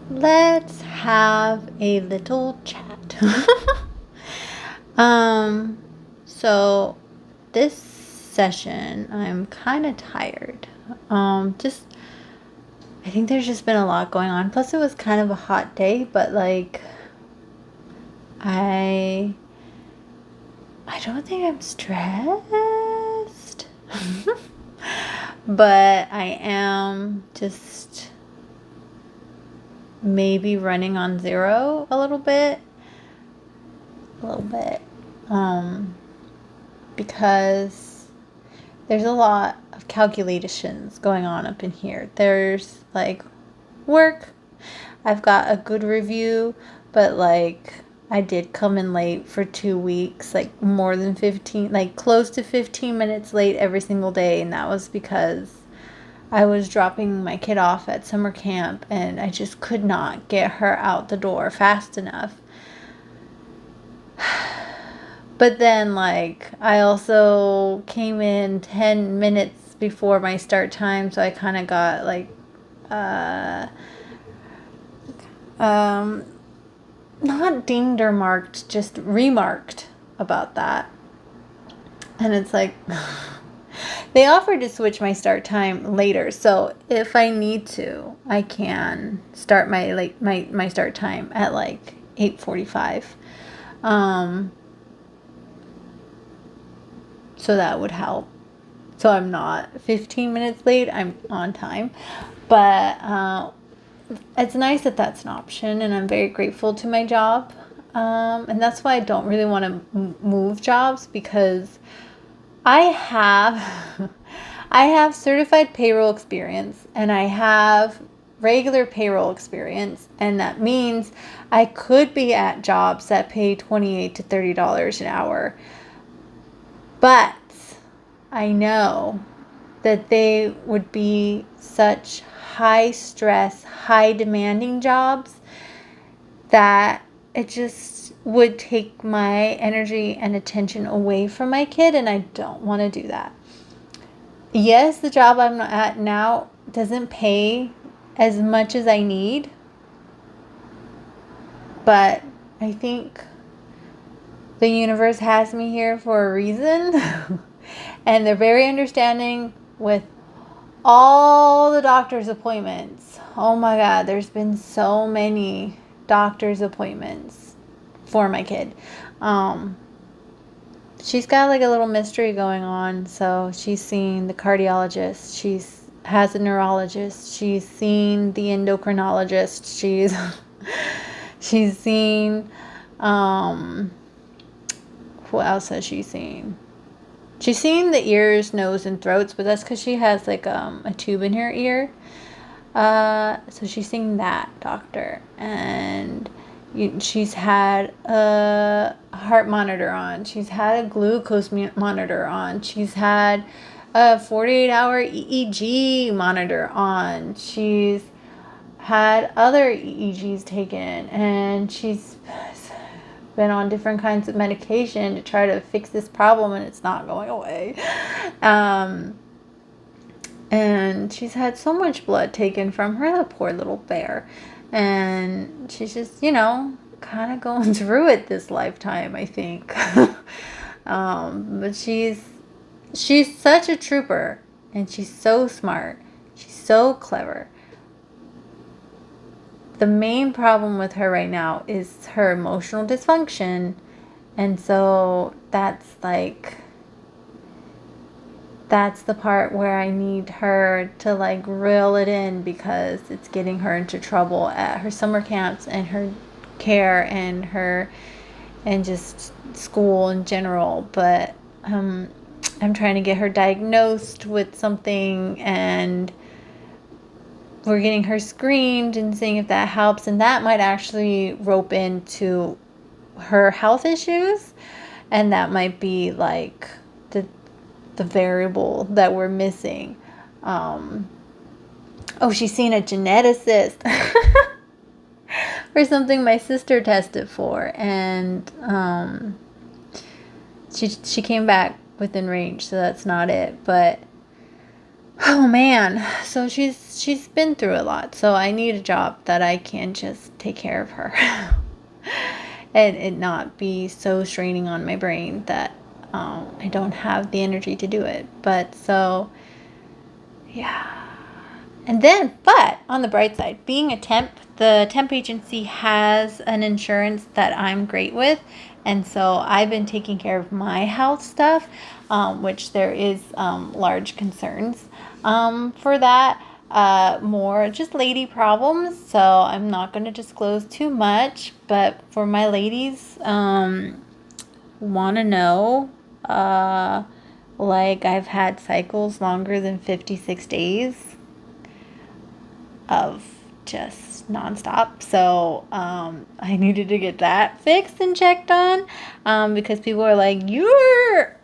Let's have a little chat. um, so this session, I'm kind of tired. Just I think there's just been a lot going on. Plus, it was kind of a hot day, but like, I I don't think I'm stressed, but I am just maybe running on zero a little bit. Um, because there's a lot of calculations going on up in here. There's like work. I've got a good review, but like I did come in late for 2 weeks, like more than 15, like close to 15 minutes late every single day. And that was because I was dropping my kid off at summer camp and I just could not get her out the door fast enough. But then, like, I also came in 10 minutes before my start time, so I kind of got, like, uh, um, not dinged or marked, just remarked about that. And it's like, they offered to switch my start time later, so if I need to, I can start my start time at like 8:45. So that would help. So I'm not 15 minutes late, I'm on time. But it's nice that that's an option, and I'm very grateful to my job. And that's why I don't really want to move jobs, because I have I have certified payroll experience and I have regular payroll experience, and that means I could be at jobs that pay $28 to $30 an hour. But I know that they would be such high stress, high demanding jobs that it just would take my energy and attention away from my kid, and I don't want to do that. Yes, the job I'm at now doesn't pay as much as I need, but I think the universe has me here for a reason. And they're very understanding with all the doctor's appointments. Oh my God, there's been so many doctor's appointments for my kid. She's got like a little mystery going on. So she's seen the cardiologist. She's has a neurologist. She's seen the endocrinologist. She's seen who else has she seen? She's seen the ears, nose, and throats, but that's because she has like a tube in her ear. So she's seen that doctor, and she's had a heart monitor on. She's had a glucose monitor on. She's had a 48-hour EEG monitor on. She's had other EEGs taken, and she's been on different kinds of medication to try to fix this problem, and it's not going away. And she's had so much blood taken from her, the poor little bear. And she's just, kind of going through it this lifetime, I think. But she's such a trooper, and she's so smart. She's so clever. The main problem with her right now is her emotional dysfunction. And so that's the part where I need her to like reel it in, because it's getting her into trouble at her summer camps and her care and just school in general. But I'm trying to get her diagnosed with something, and we're getting her screened and seeing if that helps, and that might actually rope into her health issues, and that might be like the variable that we're missing. She's seen a geneticist for something my sister tested for, and she came back within range, so that's not it. But, Oh man, so she's been through a lot. So I need a job that I can just take care of her, and it not be so straining on my brain that I don't have the energy to do it. But so yeah. And then, but on the bright side, being a temp, the temp agency has an insurance that I'm great with. And so I've been taking care of my health stuff, which there is large concerns for that. More just lady problems. So I'm not going to disclose too much. But for my ladies, want to know, like I've had cycles longer than 56 days of just nonstop. So I needed to get that fixed and checked on because people are like, you're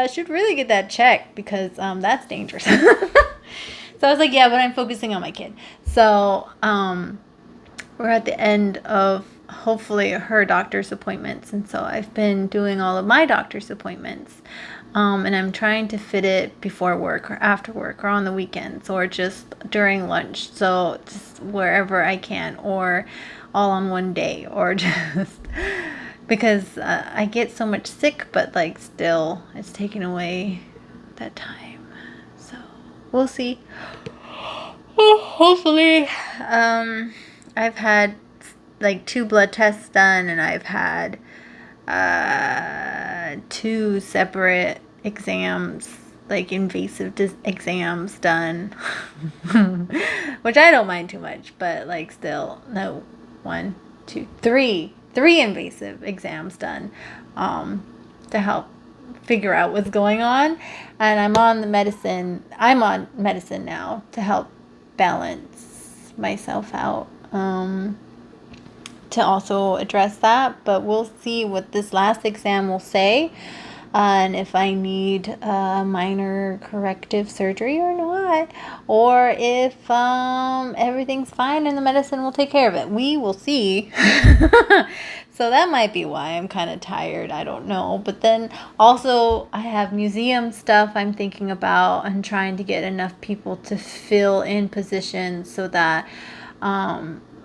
should really get that checked because that's dangerous. So I was like, yeah, but I'm focusing on my kid. So we're at the end of hopefully her doctor's appointments, and so I've been doing all of my doctor's appointments, and I'm trying to fit it before work or after work or on the weekends or just during lunch, so just wherever I can, or all on one day, or just because I get so much sick, but like still it's taking away that time, so we'll see. Hopefully. I've had like 2 blood tests done, and I've had 2 separate exams, like invasive exams done, which I don't mind too much, but like still, no, 1, 2, 3 invasive exams done, to help figure out what's going on. And I'm on medicine now to help balance myself out, to also address that. But we'll see what this last exam will say, and if I need minor corrective surgery or not, or if everything's fine and the medicine will take care of it. We will see. So that might be why I'm kind of tired. I don't know. But then also, I have museum stuff I'm thinking about and trying to get enough people to fill in positions so that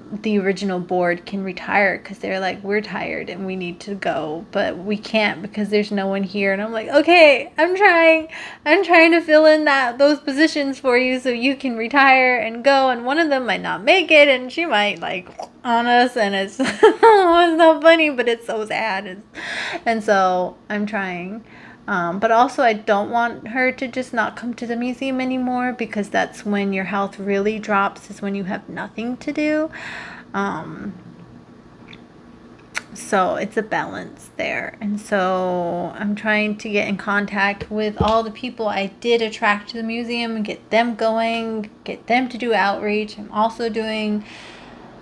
the original board can retire, because they're like, we're tired and we need to go, but we can't because there's no one here. And I'm like, okay, I'm trying to fill in those positions for you so you can retire and go, and one of them might not make it and she might like on us, and it's it's not funny, but it's so sad. And so I'm trying. But also, I don't want her to just not come to the museum anymore, because that's when your health really drops, is when you have nothing to do. Um, so it's a balance there. And so I'm trying to get in contact with all the people I did attract to the museum and get them going, get them to do outreach. I'm also doing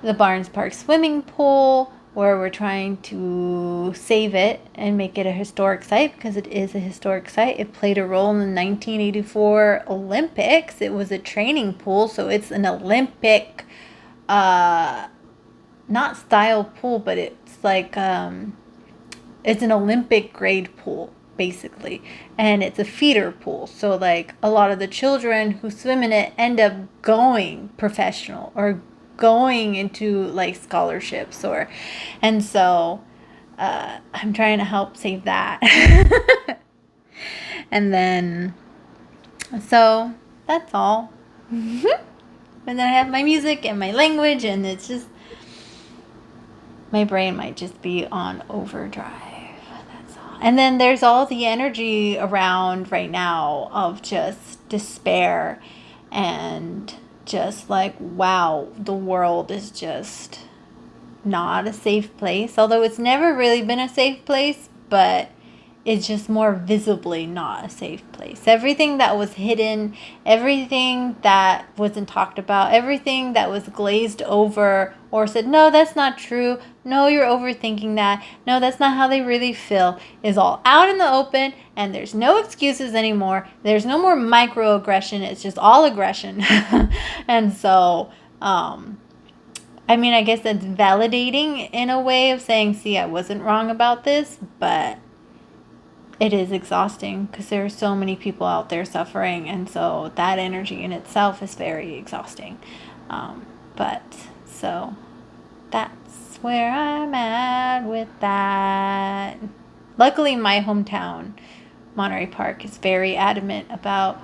the Barnes Park swimming pool, where we're trying to save it and make it a historic site, because it is a historic site. It played a role in the 1984 Olympics. It was a training pool, so it's an Olympic, not style pool, but it's like it's an Olympic grade pool basically, and it's a feeder pool. So like a lot of the children who swim in it end up going professional or going into like scholarships, or and so I'm trying to help save that. And then so that's all. And then I have my music and my language, and it's just my brain might just be on overdrive. That's all. And then there's all the energy around right now of just despair and just like, wow, the world is just not a safe place. Although it's never really been a safe place, but it's just more visibly not a safe place. Everything that was hidden, everything that wasn't talked about, everything that was glazed over or said, no, that's not true. No, you're overthinking that. No, that's not how they really feel, is all out in the open, and there's no excuses anymore. There's no more microaggression. It's just all aggression. And so, I mean, I guess that's validating in a way of saying, see, I wasn't wrong about this, but it is exhausting because there are so many people out there suffering, and so that energy in itself is very exhausting. But so that's where I'm at with that. Luckily, my hometown, Monterey Park, is very adamant about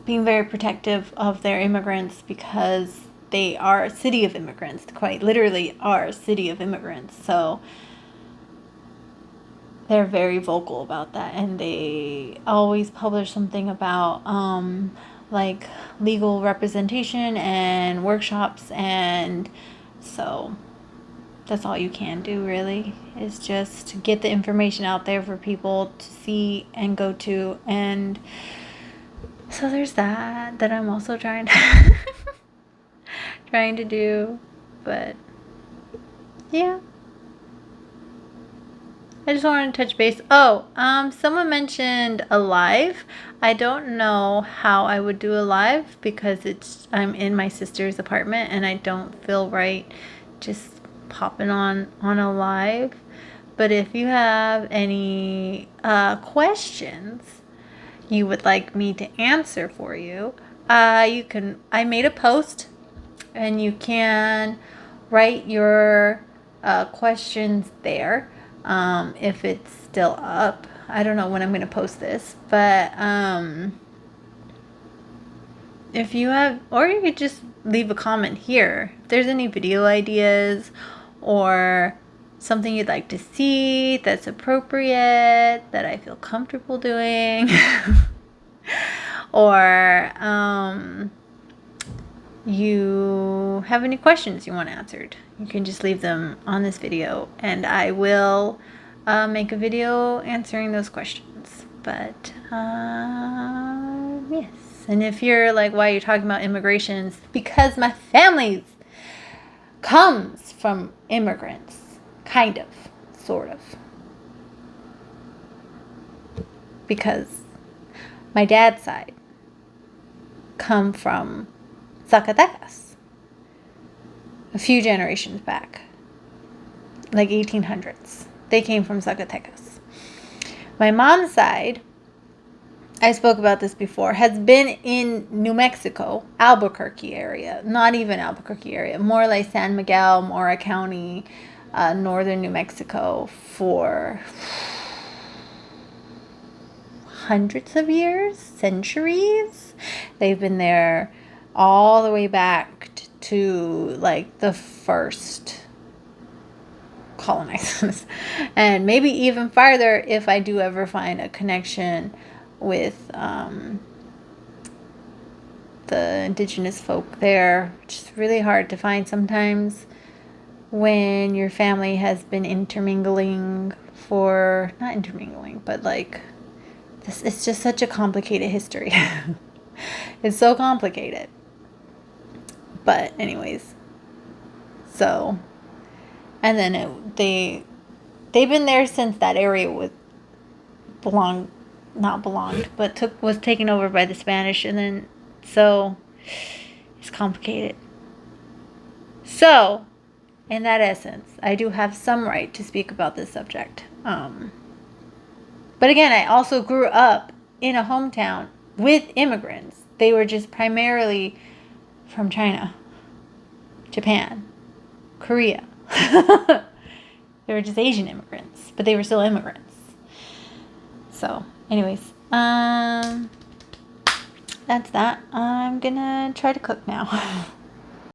being very protective of their immigrants because they are a city of immigrants, quite literally are a city of immigrants. So they're very vocal about that, and they always publish something about like legal representation and workshops, and so that's all you can do really, is just get the information out there for people to see and go to. And so there's that I'm also trying to trying to do. But yeah, I just wanted to touch base. Oh, someone mentioned a live. I don't know how I would do a live because I'm in my sister's apartment and I don't feel right just popping on a live. But if you have any questions you would like me to answer for you, you can. I made a post, and you can write your questions there. If it's still up, I don't know when I'm going to post this, but if you have, or you could just leave a comment here. If there's any video ideas or something you'd like to see that's appropriate, that I feel comfortable doing, or you have any questions you want answered, you can just leave them on this video and I will make a video answering those questions. But yes. And if you're like, why are you talking about immigrations? Because my family comes from immigrants. Kind of. Sort of. Because my dad's side come from Zacatecas. A few generations back. Like 1800s. They came from Zacatecas. My mom's side, I spoke about this before, has been in New Mexico, Albuquerque area. Not even Albuquerque area. More like San Miguel, Mora County, northern New Mexico for hundreds of years, centuries. They've been there all the way back to like the first colonizers, and maybe even farther if I do ever find a connection with the indigenous folk there, which is really hard to find sometimes when your family has been intermingling for, not intermingling, but like this. It's just such a complicated history. It's so complicated. But anyways, so, and then they've been there since that area was was taken over by the Spanish, and then so it's complicated. So, in that essence, I do have some right to speak about this subject. But again, I also grew up in a hometown with immigrants. They were just primarily from China, Japan, Korea. They were just Asian immigrants, but they were still immigrants. So, anyways, that's that. I'm gonna try to cook now.